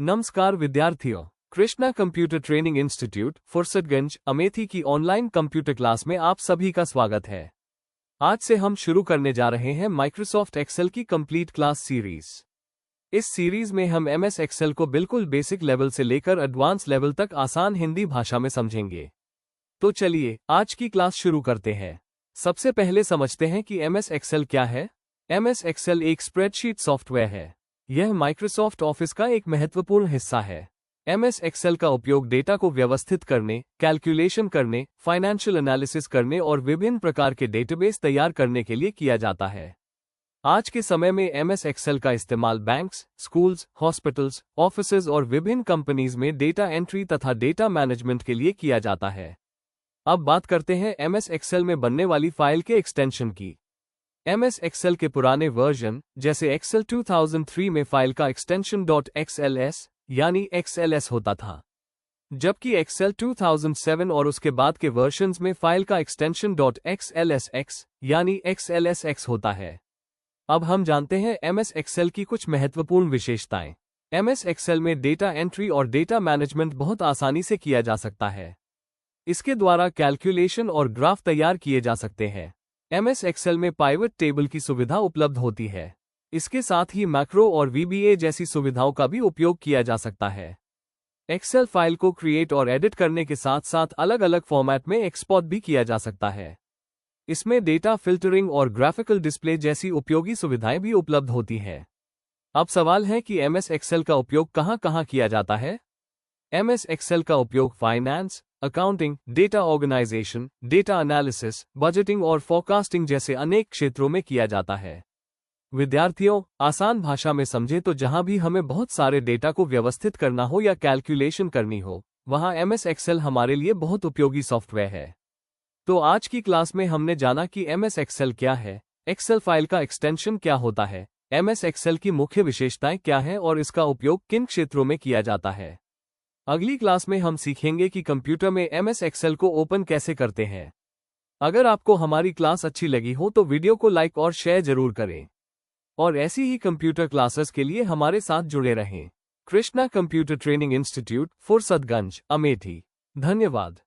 नमस्कार विद्यार्थियों, Krishna computer training institute Fursatganj Amethi की ऑनलाइन कंप्यूटर क्लास में आप सभी का स्वागत है। आज से हम शुरू करने जा रहे हैं माइक्रोसॉफ्ट एक्सेल की कंप्लीट क्लास सीरीज। इस सीरीज में हम एमएस एक्सेल को बिल्कुल बेसिक लेवल से लेकर एडवांस लेवल तक आसान हिंदी भाषा में समझेंगे। तो चलिए आज की क्लास शुरू करते हैं। सबसे पहले समझते हैं कि एमएस एक्सेल क्या है। एमएस एक्सेल एक स्प्रेडशीट सॉफ्टवेयर है। यह माइक्रोसॉफ्ट ऑफिस का एक महत्वपूर्ण हिस्सा है। एमएस एक्सेल का उपयोग डेटा को व्यवस्थित करने, कैलकुलेशन करने, फाइनेंशियल एनालिसिस करने और विभिन्न प्रकार के डेटाबेस तैयार करने के लिए किया जाता है। आज के समय में एमएस एक्सेल का इस्तेमाल बैंक्स, स्कूल्स, हॉस्पिटल्स, ऑफिसेज और विभिन्न कंपनीज में डेटा एंट्री तथा डेटा मैनेजमेंट के लिए किया जाता है। अब बात करते हैं एमएस एक्सेल में बनने वाली फाइल के एक्सटेंशन की। एमएस एक्सेल के पुराने वर्जन जैसे एक्सेल 2003 में फाइल का एक्सटेंशन .xls यानी XLS होता था, जबकि एक्सेल 2007 और उसके बाद के वर्जन्स में फाइल का एक्सटेंशन .xlsx यानी XLSX होता है। अब हम जानते हैं एमएस एक्सेल की कुछ महत्वपूर्ण विशेषताएं। एमएस एक्सेल में डेटा एंट्री और डेटा मैनेजमेंट बहुत आसानी से किया जा सकता है। इसके द्वारा कैलकुलेशन और ग्राफ तैयार किए जा सकते हैं। एमएस एक्सेल में पाइवट टेबल की सुविधा उपलब्ध होती है। इसके साथ ही मैक्रो और वीबीए जैसी सुविधाओं का भी उपयोग किया जा सकता है। एक्सेल फाइल को क्रिएट और एडिट करने के साथ साथ अलग अलग फॉर्मेट में एक्सपोर्ट भी किया जा सकता है। इसमें डेटा फिल्टरिंग और ग्राफिकल डिस्प्ले जैसी उपयोगी सुविधाएं भी उपलब्ध होती हैं। अब सवाल है कि एमएस एक्सेल का उपयोग कहां-कहां किया जाता है। एमएस एक्सेल का उपयोग finance, accounting, data organisation, data analysis, budgeting और फोरकास्टिंग जैसे अनेक क्षेत्रों में किया जाता है। विद्यार्थियों, आसान भाषा में समझे तो जहां भी हमें बहुत सारे डेटा को व्यवस्थित करना हो या कैलकुलेशन करनी हो, वहां एमएस एक्सेल हमारे लिए बहुत उपयोगी सॉफ्टवेयर है। तो आज की क्लास में हमने जाना कि एमएस एक्सेल क्या है, एक्सेल फाइल का एक्सटेंशन क्या होता है, एमएस एक्सेल की मुख्य विशेषताएं क्या हैं और इसका उपयोग किन क्षेत्रों में किया जाता है। अगली क्लास में हम सीखेंगे कि कंप्यूटर में एमएस एक्सेल को ओपन कैसे करते हैं। अगर आपको हमारी क्लास अच्छी लगी हो तो वीडियो को लाइक और शेयर जरूर करें और ऐसी ही कंप्यूटर क्लासेस के लिए हमारे साथ जुड़े रहें। Krishna computer training institute Fursatganj Amethi. धन्यवाद।